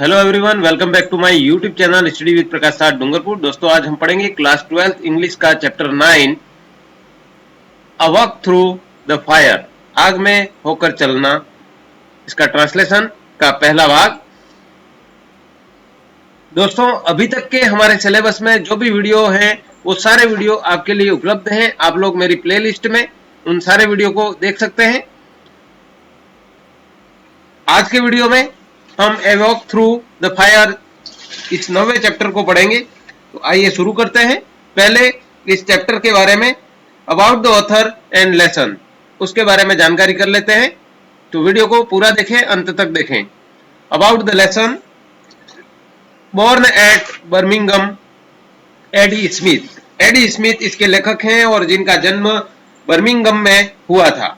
Hello everyone, welcome back to my YouTube channel study with Prakash साठ डूंगरपुर। दोस्तों, आज हम पढ़ेंगे क्लास 12th इंग्लिश का chapter 9 a walk through the fire, आग में होकर चलना। इसका ट्रांसलेशन का पहला भाग। दोस्तों, अभी तक के हमारे सिलेबस में जो भी वीडियो हैं वो सारे वीडियो आपके लिए उपलब्ध हैं। आप लोग मेरी प्लेलिस्ट में उन सारे वीडियो को देख सकते हैं। आज के वीडियो में हम ए वॉक थ्रू द फायर इस 9वें चैप्टर को पढ़ेंगे। तो आइए शुरू करते हैं। पहले इस चैप्टर के बारे में about the author and lesson, उसके बारे में जानकारी कर लेते हैं। तो वीडियो को पूरा देखें, अंत तक देखें। About the lesson. Born at Birmingham, Eddie Smith. Eddie Smith इसके लेखक हैं और जिनका जन्म बर्मिंगम में हुआ था।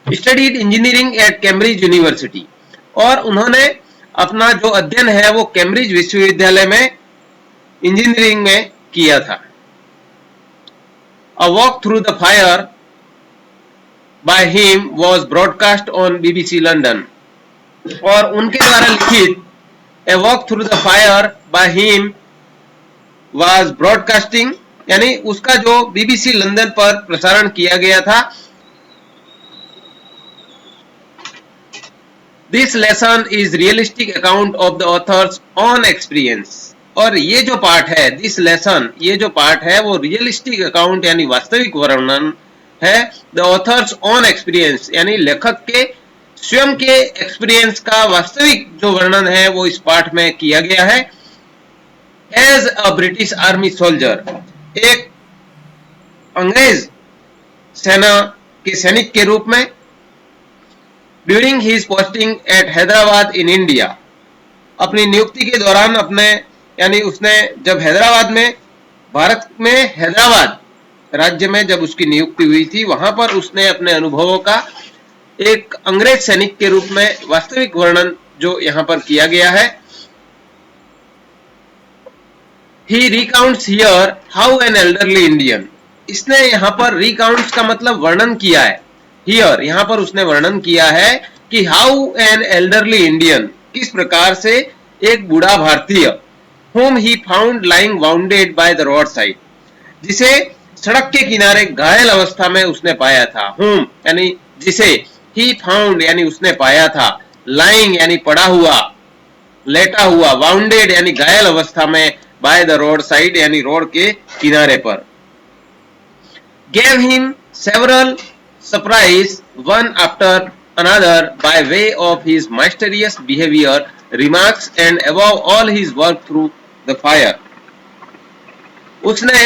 Studied engineering at Cambridge university, और उन्होंने अपना जो अध्ययन है वो कैम्ब्रिज विश्वविद्यालय में इंजीनियरिंग में किया था। अ walk through the fire by him was broadcast on BBC London, और उनके द्वारा लिखित ए walk through the fire by him was broadcasting, यानी उसका जो बीबीसी लंदन पर प्रसारण किया गया था। This lesson is realistic account of the author's own experience, और ये जो पार्ट है दिस लेसन, ये जो पार्ट है वो रियलिस्टिक अकाउंट यानी वास्तविक वर्णन है। द ऑथर्स ओन एक्सपीरियंस, यानी लेखक के स्वयं के एक्सपीरियंस का वास्तविक जो वर्णन है वो इस पार्ट में किया गया है। As a British army soldier, एक अंग्रेज सेना के सैनिक के रूप में, during his posting at Hyderabad in India, अपनी नियुक्ति के दौरान, अपने यानी उसने जब हैदराबाद में, भारत में हैदराबाद राज्य में जब उसकी नियुक्ति हुई थी, वहां पर उसने अपने अनुभवों का एक अंग्रेज सैनिक के रूप में वास्तविक वर्णन जो यहां पर किया गया है। He recounts here how an elderly Indian, इसने यहां पर रिकाउंट्स का मतलब वर्णन किया है। हियर यहां पर उसने वर्णन किया है कि हाउ एन एल्डरली इंडियन, किस प्रकार से एक बूढ़ा भारतीय, whom he found lying wounded by the roadside, जिसे सड़क के किनारे घायल अवस्था में उसने पाया था। whom यानी जिसे, he found यानी उसने पाया था, lying यानी पड़ा हुआ, लेटा हुआ, wounded यानी घायल अवस्था में, by the roadside यानी रोड के किनारे पर। gave him several surprise one after another by way of his mysterious behavior, remarks and above all his work through the fire. उसने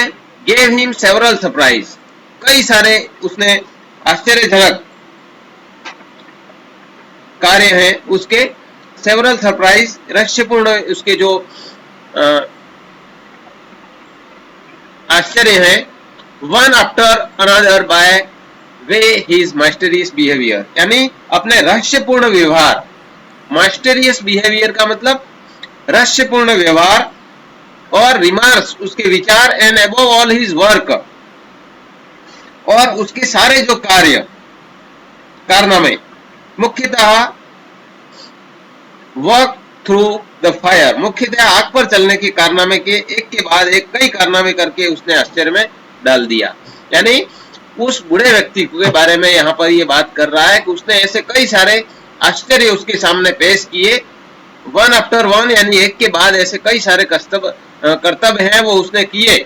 gave him several surprise, कई सारे उसने आश्चर्यजनक कार्य हैं उसके, several surprise रहस्यपूर्ण उसके जो आश्चर्य हैं, one after another by way his mysterious behaviour, यानी अपने रहस्यपूर्ण व्यवहार। मास्टरियस बिहेवियर का मतलब रहस्यपूर्ण व्यवहार, और रिमार्क्स उसके विचार, and above all his work, और उसके सारे जो कार्य कारनामे, मुख्यतः वर्क थ्रू द फायर, मुख्यतः आग पर चलने के कारनामे के एक के बाद एक कई कारनामे करके उसने आश्चर्य में डाल दिया। यानी उस बूढ़े व्यक्ति के बारे में यहाँ पर ये बात कर रहा है कि उसने ऐसे कई सारे आश्चर्य उसके सामने पेश किए, वन आफ्टर वन यानी एक के बाद ऐसे कई सारे कर्तव्य हैं वो उसने किए,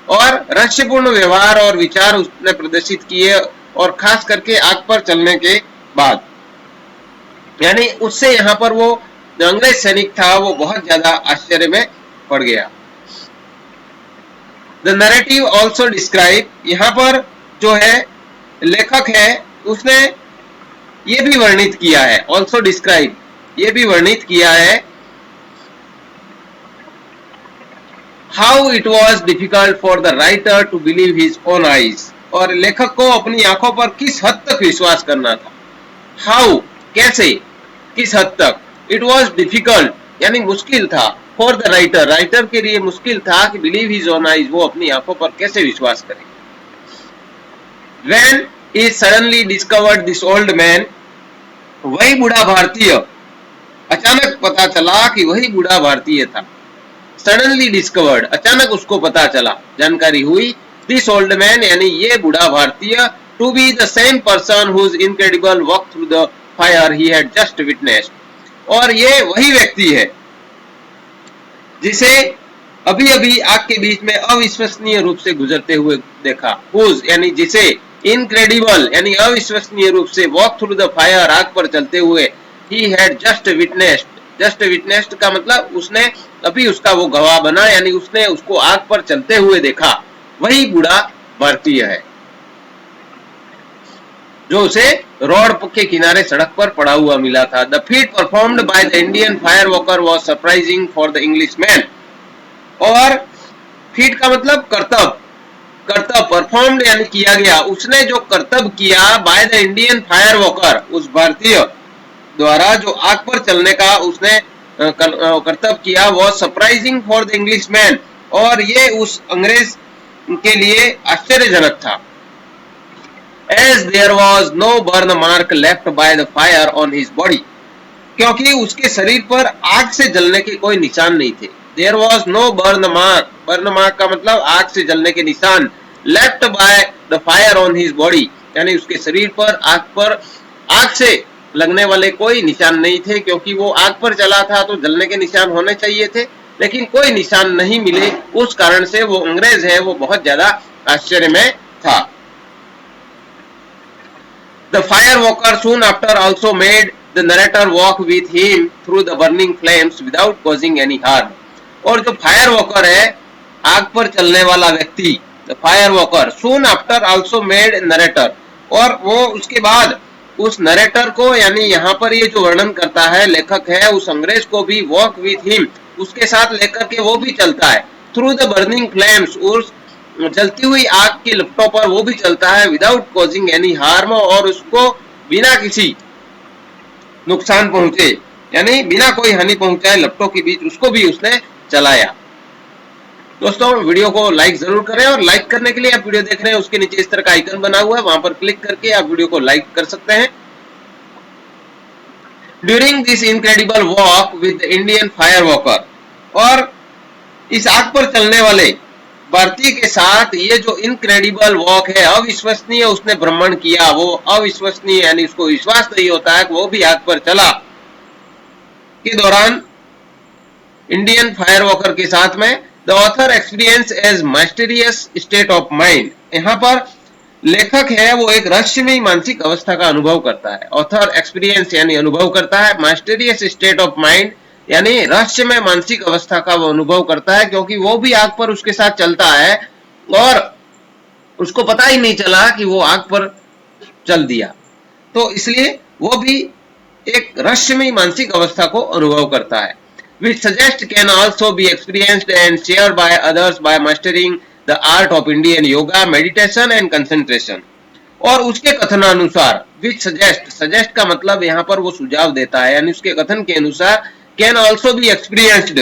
और रहस्यपूर्ण व्यवहार और विचार उसने प्रदर्शित किए, और खास करके आग पर चलने के बाद। यानी उससे यहाँ पर वो जो अंग्रेज सैनिक था वो बहुत ज्यादा आश्चर्य में पड़ गया। द नैरेटिव ऑल्सो डिस्क्राइब, यहाँ पर जो है लेखक है उसने ये भी वर्णित किया है, ऑल्सो डिस्क्राइब ये भी वर्णित किया है, how it was difficult for the writer to believe his own eyes, और लेखक को अपनी आंखों पर किस हद तक विश्वास करना था। हाउ कैसे, किस हद तक, इट वॉज डिफिकल्ट यानी मुश्किल था, फॉर द राइटर राइटर के लिए मुश्किल था कि बिलीव हिज ओन आईज, वो अपनी आंखों पर कैसे विश्वास करे। When he suddenly discovered this old man, वही बूढ़ा भारतीय अचानक पता चला कि वही बूढ़ा भारतीय था। सडनली डिस्कवर्ड, अचानक उसको पता चला, जानकारी हुई, दिस ओल्ड मैन यानी ये बूढ़ा भारतीय, to be the same person whose incredible walk through the fire he had just witnessed, और ये वही व्यक्ति है जिसे अभी अभी आग के बीच में अविश्वसनीय रूप से गुजरते हुए देखा। हुज यानी जिसे, इनक्रेडिबल यानी अविश्वसनीय रूप से, वॉक थ्रू द फायर आग पर चलते हुए, ही had just witnessed, just witnessed का मतलब उसने अभी उसका वो गवाह बना, यानी उसने उसको आग पर चलते हुए देखा, वही बूढ़ा भारतीय है जो उसे रोड के किनारे सड़क पर पड़ा हुआ मिला था। The feet performed by the Indian fire walker was surprising for the English man, और फीट का मतलब कर्तव्य, कर्तव्य परफॉर्म्ड यानी किया गया, उसने जो कर्तव्य किया by the Indian fire walker, उस भारतीय द्वारा जो आग पर चलने का उसने कर्तव्य किया, was surprising for the English man, और ये उस अंग्रेज के लिए आश्चर्यजनक था। As there was no burn mark left by the fire on his body, क्योंकि उसके शरीर पर आग से जलने के कोई निशान नहीं थे। There was no burn mark, burn mark का मतलब आग से जलने के निशान, left by the fire on his body यानी उसके शरीर पर आग से लगने वाले कोई निशान नहीं थे, क्योंकि वो आग पर चला था तो जलने के निशान होने चाहिए थे, लेकिन कोई निशान नहीं मिले, उस कारण से वो अंग्रेज है वो बहुत ज्यादा आश्चर्य में था। The fire walker soon after also made the narrator walk with him through the burning flames without causing any harm, और जो फायर वॉकर है, आग पर चलने वाला व्यक्ति, the fire walker soon after also made narrator, और वो उसके बाद उस नरेटर को, यानी यहाँ पर ये जो वर्णन करता है लेखक है, उस अंग्रेज को भी वॉक विथ हिम, उसके साथ लेकर के वो भी चलता है, थ्रू द बर्निंग फ्लेम्स, उस जलती हुई आग की लपटों पर वो भी चलता है, विदाउट कॉजिंग एनी हार्म, और उसको बिना किसी नुकसान पहुंचे यानी बिना कोई हानि पहुंचाए लपटों के बीच उसको भी उसने चलाया। दोस्तों वीडियो को लाइक जरूर करें, और लाइक करने के लिए आप वीडियो देख रहे हैं उसके नीचे इस तरह का आइकन बना हुआ है, वहां पर क्लिक करके आप वीडियो को लाइक कर सकते हैं। During this incredible walk with Indian fire walker, और इस आग पर चलने वाले भारतीय के साथ ये जो इनक्रेडिबल वॉक है, अविश्वसनीय उसने भ्रमण किया, वो अविश्वसनीय यानी उसको विश्वास नहीं होता है कि वो भी आग पर चला, के दौरान इंडियन फायर वॉकर के साथ में the author experience as mysterious state of mind, यहाँ पर लेखक है वो एक रहस्यमयी मानसिक अवस्था का अनुभव करता है। ऑथर एक्सपीरियंस यानी अनुभव करता है, माइस्टीरियस स्टेट ऑफ माइंड यानी रहस्यमय मानसिक अवस्था का वो अनुभव करता है, क्योंकि वो भी आग पर उसके साथ चलता है और उसको पता ही नहीं चला कि वो आग पर चल दिया, तो इसलिए वो भी एक रहस्यमय मानसिक अवस्था को अनुभव करता है। which suggest can also be experienced and shared by others by mastering the art of Indian yoga, meditation and concentration, और उसके कथनानुसार which suggest का मतलब यहाँ पर वो सुझाव देता है, यानी उसके कथन के अनुसार can also be experienced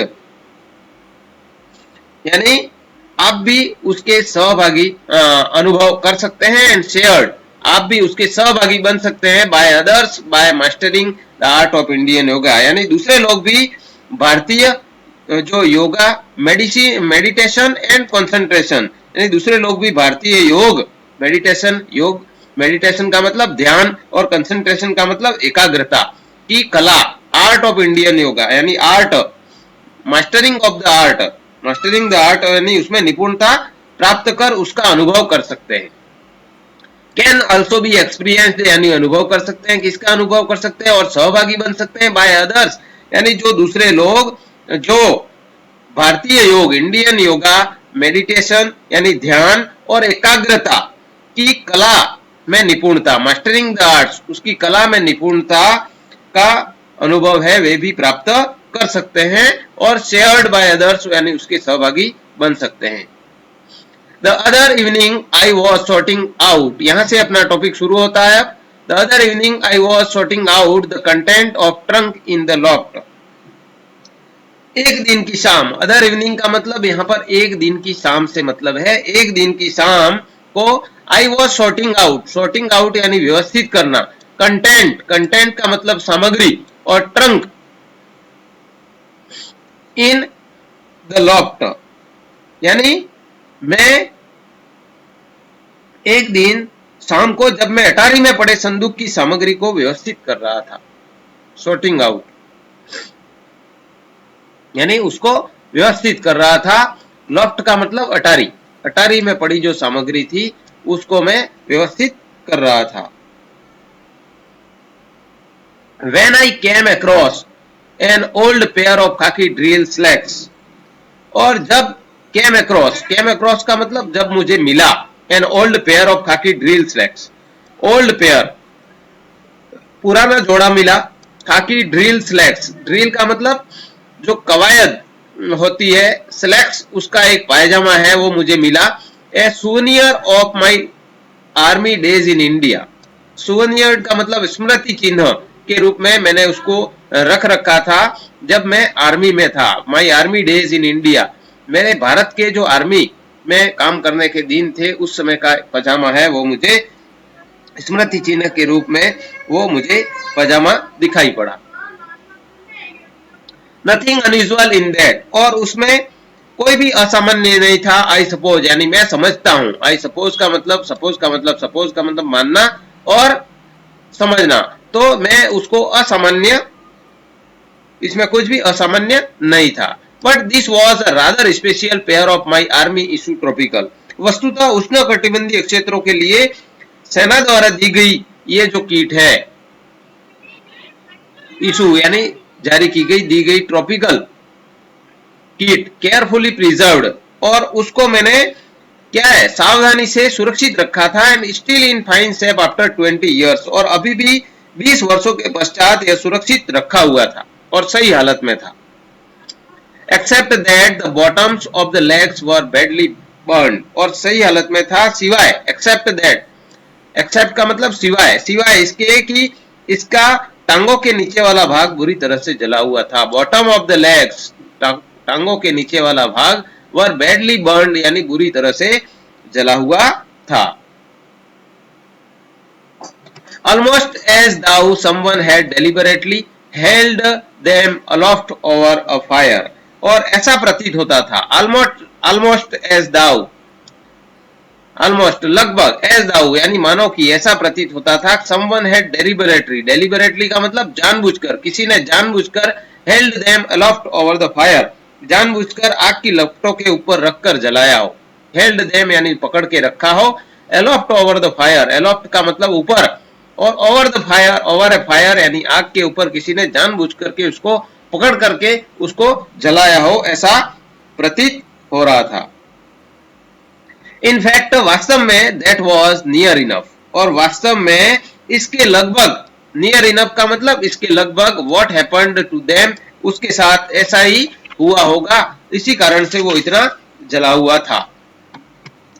यानी आप भी उसके सहभागी अनुभव कर सकते हैं, एंड शेयर्ड आप भी उसके सहभागी बन सकते हैं, by others by mastering the art of Indian yoga, यानी दूसरे लोग भी भारतीय जो योगा, मेडिटेशन एंड कंसंट्रेशन, यानी दूसरे लोग भी भारतीय योग, मेडिटेशन का मतलब ध्यान और कंसंट्रेशन का मतलब एकाग्रता की कला, आर्ट ऑफ इंडियन योगा यानी आर्ट, मास्टरिंग द आर्ट यानी उसमें निपुणता प्राप्त कर उसका अनुभव कर सकते हैं। कैन ऑल्सो बी एक्सपीरियंस्ड यानी अनुभव कर सकते हैं, किसका अनुभव कर सकते हैं, और सहभागी बन सकते हैं, बाय अदर्स यानी जो दूसरे लोग जो भारतीय योग, इंडियन योगा, मेडिटेशन यानी ध्यान और एकाग्रता की कला में निपुणता, मास्टरिंग द आर्ट्स उसकी कला में निपुणता का अनुभव है, वे भी प्राप्त कर सकते हैं, और शेयर्ड बाय अदर्स यानी उसके सहभागी बन सकते हैं। The other evening I was sorting out, यहां से अपना टॉपिक शुरू होता है। The other evening I was sorting out the content of trunk in the loft, एक दिन की शाम, अदर इवनिंग का मतलब यहाँ पर एक दिन की शाम से मतलब है, एक दिन की शाम को आई वॉज सॉर्टिंग आउट यानी व्यवस्थित करना, कंटेंट का मतलब सामग्री, और ट्रंक इन द लॉफ्ट, यानी मैं एक दिन शाम को जब मैं अटारी में पड़े संदूक की सामग्री को व्यवस्थित कर रहा था, सॉर्टिंग आउट, यानी उसको व्यवस्थित कर रहा था। लॉफ्ट का मतलब अटारी, अटारी में पड़ी जो सामग्री थी उसको मैं व्यवस्थित कर रहा था। When I came across an old pair of khaki drill slacks, और जब came across का मतलब जब मुझे मिला, an old pair of khaki drill slacks, old pair पुराना जोड़ा मिला, khaki drill slacks, drill का मतलब जो कवायद होती है, slacks उसका एक पायजामा है, वो मुझे मिला। a souvenir of my army days in India, souvenir का मतलब स्मृति चिन्ह के रूप में मैंने उसको रख रखा था जब मैं आर्मी में था। My army days in India, मेरे भारत के जो आर्मी में काम करने के दिन थे उस समय का पजामा है, वो मुझे स्मृति चिन्ह के रूप में वो मुझे पजामा दिखाई पड़ा। नथिंग अनयूजुअल इन दैट, और उसमें कोई भी असामान्य नहीं था। आई सपोज, यानी मैं समझता हूं। आई सपोज का मतलब मानना और समझना, तो मैं उसको असामान्य, इसमें कुछ भी असामान्य नहीं था। But this was a rather special pair of my army issue tropical, वस्तुतः उष्ण कटिबंधीय क्षेत्रों के लिए सेना द्वारा दी गई ये जो किट है, इशू यानी जारी की गई, दी गई ट्रॉपिकल किट, केयरफुली प्रिजर्व्ड, और उसको मैंने क्या है सावधानी से सुरक्षित रखा था। And still in fine shape after 20 years, और अभी भी 20 वर्षों के पश्चात यह सुरक्षित रखा हुआ था और सही हालत में था। Except that the bottoms of the legs were badly burn, और सही हालत में था सिवाय, एक्सेप्ट दैट, एक्सेप्ट का मतलब सिवाय, सिवाय इसके कि इसका टांगों के नीचे वाला भाग बुरी तरह से जला हुआ था। बॉटम ऑफ द लेग्स, टांगों के नीचे वाला भाग, वर बैडली बर्न यानी बुरी तरह से जला हुआ था। Almost as though someone had deliberately held them aloft over a fire, और ऐसा प्रतीत होता था, almost as though, almost लगभग, as though यानी मानो कि ऐसा प्रतीत होता था। someone had deliberately का मतलब जानबूझकर, किसी ने जानबूझकर held them aloft over the fire, जानबूझकर आग की लपटों के ऊपर रखकर जलाया हो। held them यानी पकड़ के रखा हो। aloft over the fire, aloft का मतलब ऊपर, और over the fire, over a fire यानी आग के ऊपर किसी ने जानबूझकर के उसको पकड़ करके उसको जलाया हो, ऐसा प्रतीत हो रहा था। इनफैक्ट वास्तव में that was near enough, और वास्तव में इसके लगभग, near enough का मतलब इसके लगभग, what happened to them, उसके साथ ऐसा ही हुआ होगा, इसी कारण से वो इतना जला हुआ था।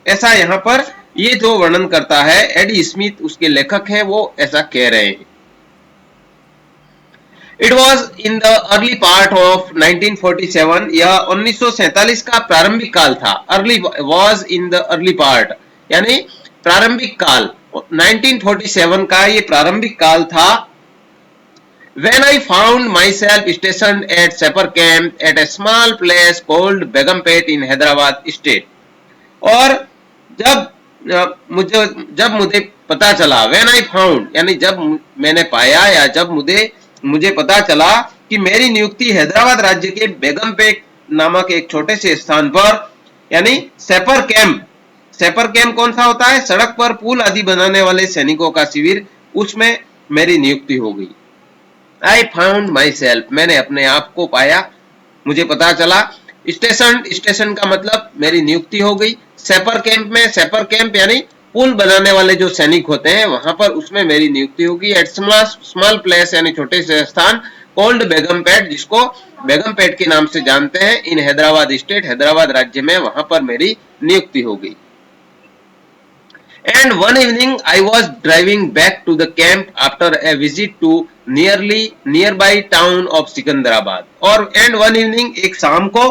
ऐसा यहाँ पर ये जो वर्णन करता है एडी स्मिथ, उसके लेखक हैं, वो ऐसा कह रहे हैं। It was in the early part of 1947, यह 1947 का प्रारंभिक काल था। Early was in the early part यानी प्रारंभिक काल, 1947 का ये प्रारंभिक काल था। When I found myself stationed at Sapper camp at a small place called Begumpet in Hyderabad state, और जब मुझे पता चला, when I found यानी जब मैंने पाया या जब मुझे पता चला कि मेरी नियुक्ति हैदराबाद राज्य के बेगमपेट नामक एक छोटे से स्थान पर, यानी सैपर कैंप, सैपर कैंप कौन सा होता है, सड़क पर पुल आदि बनाने वाले सैनिकों का शिविर, उसमें मेरी नियुक्ति हो गई। आई फाउंड माई सेल्फ, मैंने अपने आप को पाया, मुझे पता चला। स्टेशन का मतलब मेरी नियुक्ति हो गई। सैपर कैंप में, सैपर कैंप यानी पुल बनाने वाले जो सैनिक होते हैं वहां पर, उसमें मेरी नियुक्ति होगी। एट स्मॉल प्लेस यानी छोटे से स्थान, कोल्ड बेगमपेट, जिसको बेगमपेट के नाम से जानते हैं, इन हैदराबाद स्टेट, हैदराबाद राज्य में, वहां पर मेरी नियुक्ति हो गई। And one evening I was driving back to the camp after a visit to nearby town of Secunderabad. और and one evening, एक शाम को,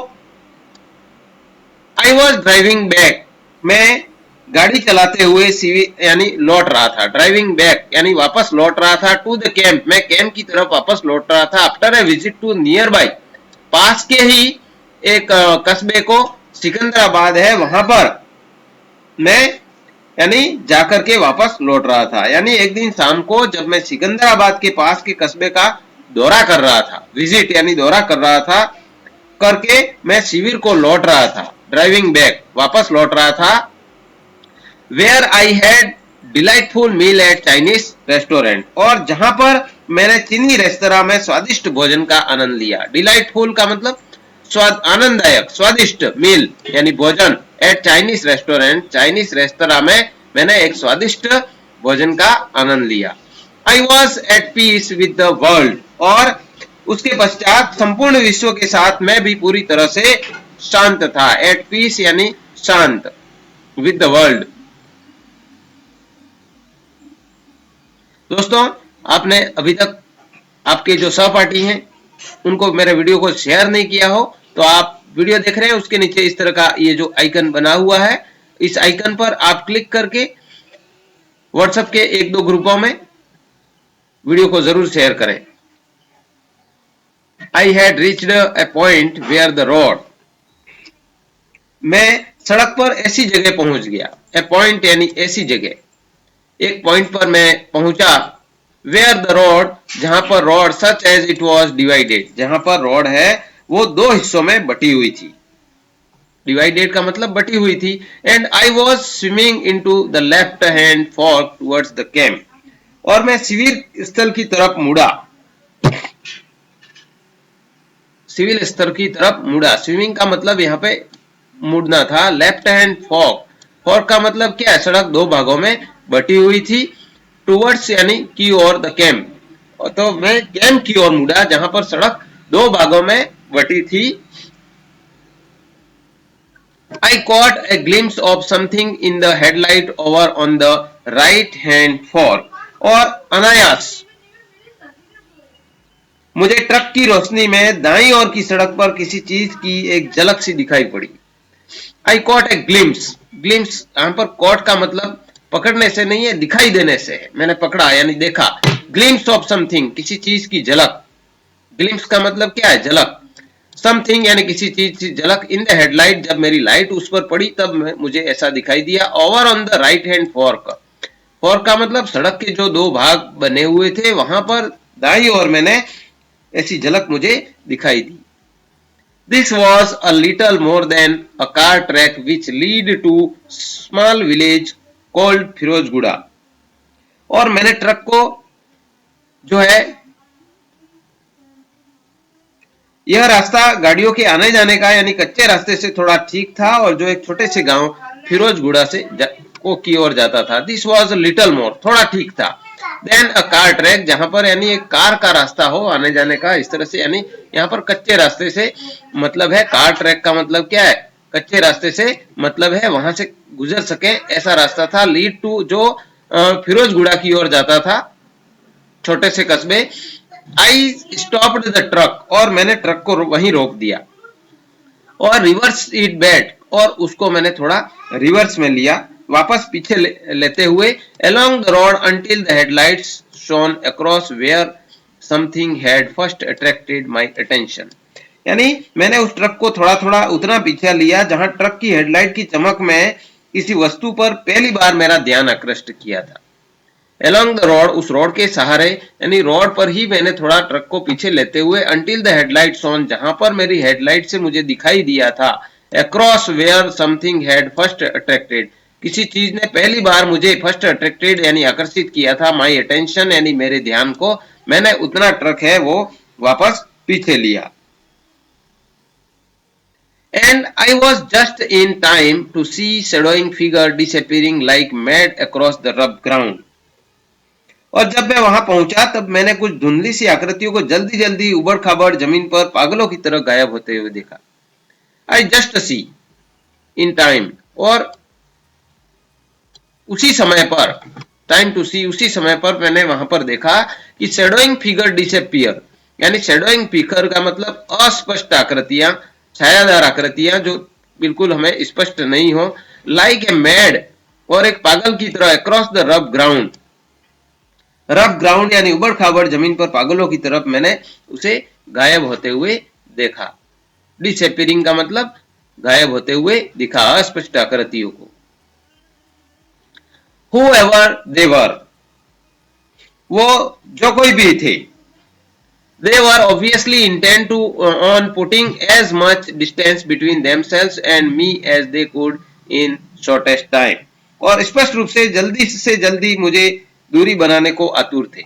I was driving back, मैं गाड़ी चलाते हुए यानी लौट रहा था। ड्राइविंग बैक यानी वापस लौट रहा था। टू द कैंप, मैं कैंप की तरफ वापस लौट रहा था। After a visit to nearby, पास के ही एक कस्बे को सिकंदराबाद है, वहां पर मैं यानी जाकर के वापस लौट रहा था। यानी एक दिन शाम को जब मैं सिकंदराबाद के पास के कस्बे का दौरा कर रहा था, विजिट यानी दौरा कर रहा था, करके मैं शिविर को लौट रहा था, ड्राइविंग बैक वापस लौट रहा था। Where I had delightful meal at Chinese restaurant, और जहां पर मैंने चीनी रेस्तरां में स्वादिष्ट भोजन का आनंद लिया। डिलाइटफुल का मतलब स्वाद, आनंददायक, स्वादिष्ट, मील यानी भोजन, at Chinese restaurant, Chinese restaurant में मैंने एक स्वादिष्ट भोजन का आनंद लिया। I was at peace with the world, और उसके पश्चात संपूर्ण विश्व के साथ मैं भी पूरी तरह से शांत था। एट पीस यानी शांत, विद द वर्ल्ड। दोस्तों, आपने अभी तक आपके जो सहपाठी हैं उनको मेरे वीडियो को शेयर नहीं किया हो तो आप वीडियो देख रहे हैं, उसके नीचे इस तरह का ये जो आइकन बना हुआ है, इस आइकन पर आप क्लिक करके व्हाट्सएप के एक दो ग्रुपों में वीडियो को जरूर शेयर करें। I had reached a point where the road, मैं सड़क पर ऐसी जगह पहुंच गया। ए पॉइंट यानी ऐसी जगह, एक पॉइंट पर मैं पहुंचा। वेयर द रोड, जहां पर road, such as it was divided, जहां पर रोड है वो दो हिस्सों में बटी हुई थी। डिवाइडेड का मतलब बटी हुई थी। And I was swimming into the left hand fork towards the camp, और मैं शिविर स्थल की तरफ मुड़ा, सिविल स्तर की तरफ मुड़ा। स्विमिंग का मतलब यहाँ पे मुड़ना था। लेफ्ट हैंड फॉर्क, फॉर्क का मतलब क्या है, सड़क दो भागों में बटी हुई थी। टूवर्ड्स यानी की ओर, द कैंप, तो मैं कैंप की ओर मुड़ा जहां पर सड़क दो भागों में बटी थी। I caught a glimpse of something in the headlight over on the right hand fork, और अनायास मुझे ट्रक की रोशनी में दाईं ओर की सड़क पर किसी चीज की एक झलक सी दिखाई पड़ी। I caught a glimpse, glimpse यहाँ पर caught का मतलब पकड़ने से नहीं है, दिखाई देने से है। मैंने पकड़ा यानी देखा। glimpse of something, किसी चीज की झलक। glimpse का मतलब क्या है, झलक। समथिंग यानी किसी चीज की झलक। इन द हेडलाइट, जब मेरी लाइट उस पर पड़ी तब मुझे ऐसा दिखाई दिया। Over on the right hand fork, fork का मतलब सड़क के जो दो भाग बने हुए थे वहां पर दाईं ओर मैंने ऐसी झलक मुझे दिखाई दी। This was a little more than a cart track which lead to small village called Firozguda, और मैंने ट्रक को जो है, यह रास्ता गाड़ियों के आने जाने का यानी कच्चे रास्ते से थोड़ा ठीक था, और जो एक छोटे से गांव फिरोजगुड़ा से को की ओर जाता था। दिस वॉज लिटल मोर, थोड़ा ठीक था। देन अ कार ट्रैक, जहां पर यानी एक कार का रास्ता हो आने जाने का, इस तरह से, यानी यहाँ पर कच्चे रास्ते से मतलब है। कार ट्रैक का मतलब क्या है, कच्चे रास्ते से मतलब है वहां से गुजर सके ऐसा रास्ता था। लीड टू, जो फिरोजगुड़ा की ओर जाता था, छोटे से कस्बे। आई स्टॉप्ड द ट्रक, और मैंने ट्रक को वहीं रोक दिया। और रिवर्स इट बैक, और उसको मैंने थोड़ा रिवर्स में लिया, वापस पीछे लेते हुए। Along the road until the headlights shone across where something had first attracted my attention, यानी मैंने उस ट्रक को थोड़ा थोड़ा उतना पीछे लिया जहां ट्रक की हेडलाइट की चमक में किसी वस्तु पर पहली बार मेरा ध्यान आकृष्ट किया था। Along the road, उस रोड के सहारे यानी रोड पर ही मैंने थोड़ा ट्रक को पीछे लेते हुए। Until the headlights on, जहां पर मेरी हेडलाइट से मुझे दिखाई दिया था। Across where something had first attracted, किसी चीज ने पहली बार मुझे first attracted यानी आकर्षित किया था। My attention यानी मेरे ध्यान को, मैंने उतना ट्रक है वो वापस पीछे लिया। And I was just in time to see shadowing figure disappearing like mad across the rough ground, और जब मैं वहां पहुंचा तब मैंने कुछ धुंधली सी आकृतियों को जल्दी जल्दी उबड़ खाबड़ जमीन पर पागलों की तरह गायब होते हुए देखा। I just see in time, और उसी समय पर, टाइम टू सी, उसी समय पर मैंने वहां पर देखा कि शैडोइंग फिगर डिसअपीयर, यानी शैडोइंग फिगर का मतलब अस्पष्ट आकृतियां, छायादार आकृतियां जो बिल्कुल हमें स्पष्ट नहीं हो। लाइक ए मैड, और एक पागल की तरह। Across the rough ground, rough ground यानी उबड़ खाबड़ जमीन पर पागलों की तरफ मैंने उसे गायब होते हुए देखा। डिसअपियरिंग का मतलब गायब होते हुए दिखा, अस्पष्ट आकृतियों को। Whoever they were, वो जो कोई भी थे, they were obviously intent to on putting as much distance between themselves and me as they could in shortest time, और स्पष्ट रूप से जल्दी मुझे दूरी बनाने को आतुर थे।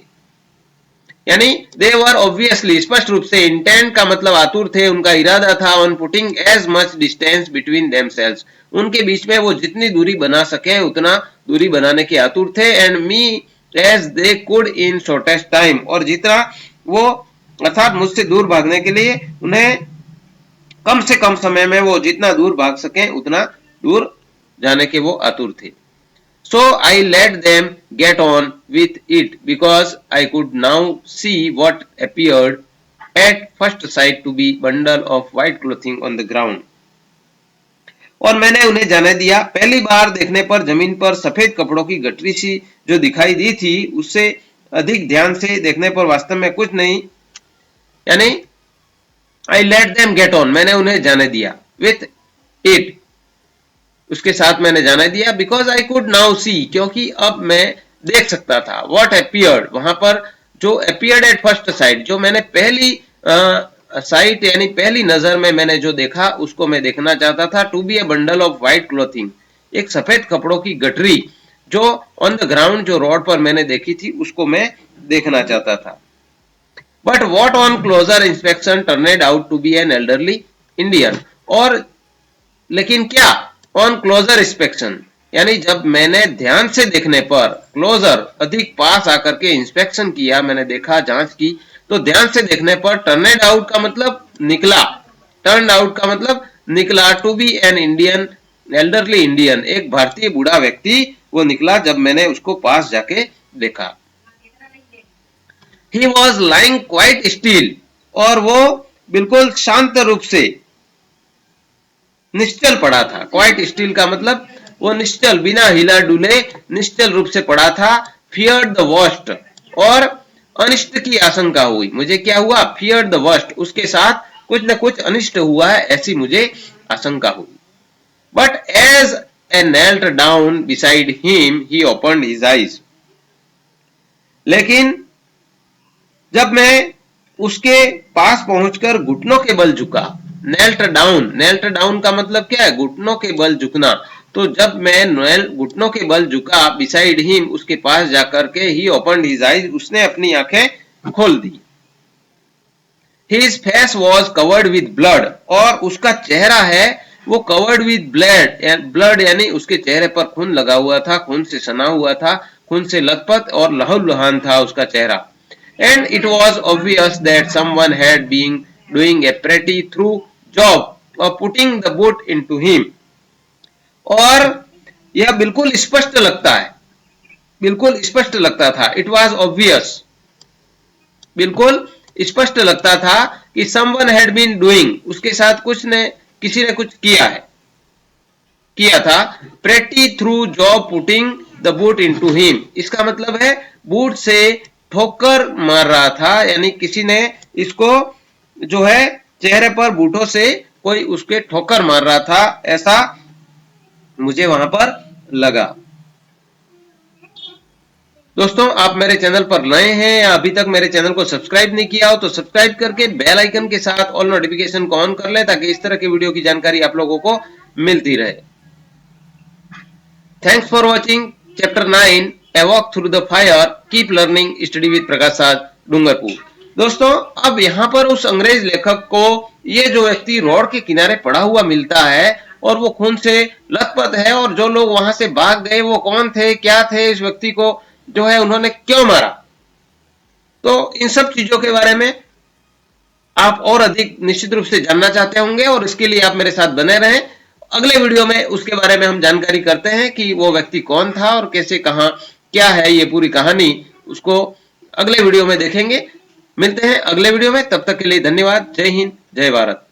यानी दे वर ऑब्वियसली, स्पष्ट रूप से, इंटेंट का मतलब आतुर थे, उनका इरादा था, on putting as much distance between themselves, उनके बीच में वो जितनी दूरी बना सके उतना दूरी बनाने के आतुर थे, and me as they could in shortest time, और जितना वो अर्थात मुझसे दूर भागने के लिए उन्हें कम से कम समय में वो जितना दूर भाग सके उतना दूर जाने के वो आतुर थे। So I let them get on with it because I could now see what appeared at first sight to be bundle of white clothing on the ground. और मैंने उन्हें जाने दिया, पहली बार देखने पर जमीन पर सफेद कपड़ों की गठरी सी जो दिखाई दी थी, उससे अधिक ध्यान से देखने पर वास्तव में कुछ नहीं। यानी I let them get on, मैंने उन्हें जाने दिया, with it, उसके साथ मैंने जाने दिया, because I could now see, क्योंकि अब मैं देख सकता था, व्हाट अपीयर्ड, वहां पर जो अपीयर्ड एट फर्स्ट साइट, जो मैंने पहली साइट यानी पहली नजर में मैंने जो देखा उसको मैं देखना चाहता था, to be a bundle of white clothing, एक सफेद कपड़ों की गठरी जो ऑन द ग्राउंड, जो रोड पर मैंने देखी थी, उसको मैं देखना चाहता था। But what on closer inspection turned out to be an elderly Indian, और लेकिन क्या ऑन क्लोजर इंस्पेक्शन, यानी जब मैंने ध्यान से देखने पर, क्लोजर अधिक पास आकर के इंस्पेक्शन किया, मैंने देखा, जांच की, तो ध्यान से देखने पर टर्नेड आउट का मतलब निकला, टर्न आउट का मतलब निकला, to be an Indian, elderly Indian, एक भारतीय बूढ़ा व्यक्ति वो निकला जब मैंने उसको पास जाके देखा। He was lying quite still, और वो बिल्कुल शांत रूप से निश्चल पड़ा था। क्वाइट स्टिल का मतलब वो निश्चल, बिना हिला डुले निश्चल रूप से पड़ा था। फियर द वर्स्ट, और अनिष्ट की आशंका हुई, मुझे क्या हुआ, फियर द वर्स्ट, उसके साथ कुछ न कुछ अनिष्ट हुआ है ऐसी मुझे आशंका हुई। But as a knelt down beside him he opened his eyes, लेकिन जब मैं उसके पास पहुंचकर घुटनों के बल झुका, नेल्ट डाउन का मतलब क्या है, घुटनों के बल झुकना, तो जब मैं घुटनों के बल झुका, बिसाइड हिम, उसके पास जाकर के, ही ओपन्ड हिज आईज, उसने अपनी आंखें खोल दी। His face was covered with blood, और उसका चेहरा है वो कवर्ड विद ब्लड, यानी उसके चेहरे पर खून लगा हुआ था, खून से सना हुआ था, खून से लथपथ और लहूलुहान था उसका चेहरा। And it was obvious that someone had been doing a pretty thorough job और putting the boot into him, और यह बिल्कुल स्पष्ट लगता है, बिल्कुल स्पष्ट लगता था, इट वॉज ऑब्वियस, बिल्कुल स्पष्ट लगता था कि समवन हैड बीन डूइंग, उसके साथ किसी ने कुछ किया था, pretty thorough job putting the boot into him, इसका मतलब है बूट से ठोकर मार रहा था, यानी किसी ने इसको जो है चेहरे पर बूटों से कोई उसके ठोकर मार रहा था, ऐसा मुझे वहां पर लगा। दोस्तों, आप मेरे चैनल पर नए हैं या अभी तक मेरे चैनल को सब्सक्राइब नहीं किया हो तो सब्सक्राइब करके बेल आइकन के साथ ऑल नोटिफिकेशन को ऑन कर ले, ताकि इस तरह की वीडियो की जानकारी आप लोगों को मिलती रहे। Thanks for watching chapter 9 a walk through the fire, keep learning, study with Prakash Dungarpur. दोस्तों, अब यहाँ पर उस अंग्रेज लेखक को ये जो व्यक्ति रोड के किनारे पड़ा हुआ मिलता है और वो खून से लथपथ है, और जो लोग वहां से भाग गए वो कौन थे, क्या थे, इस व्यक्ति को जो है उन्होंने क्यों मारा, तो इन सब चीजों के बारे में आप और अधिक निश्चित रूप से जानना चाहते होंगे, और इसके लिए आप मेरे साथ बने रहें। अगले वीडियो में उसके बारे में हम जानकारी करते हैं कि वो व्यक्ति कौन था और कैसे, कहां, क्या है ये पूरी कहानी, उसको अगले वीडियो में देखेंगे। मिलते हैं अगले वीडियो में, तब तक के लिए धन्यवाद। जय हिंद, जय भारत।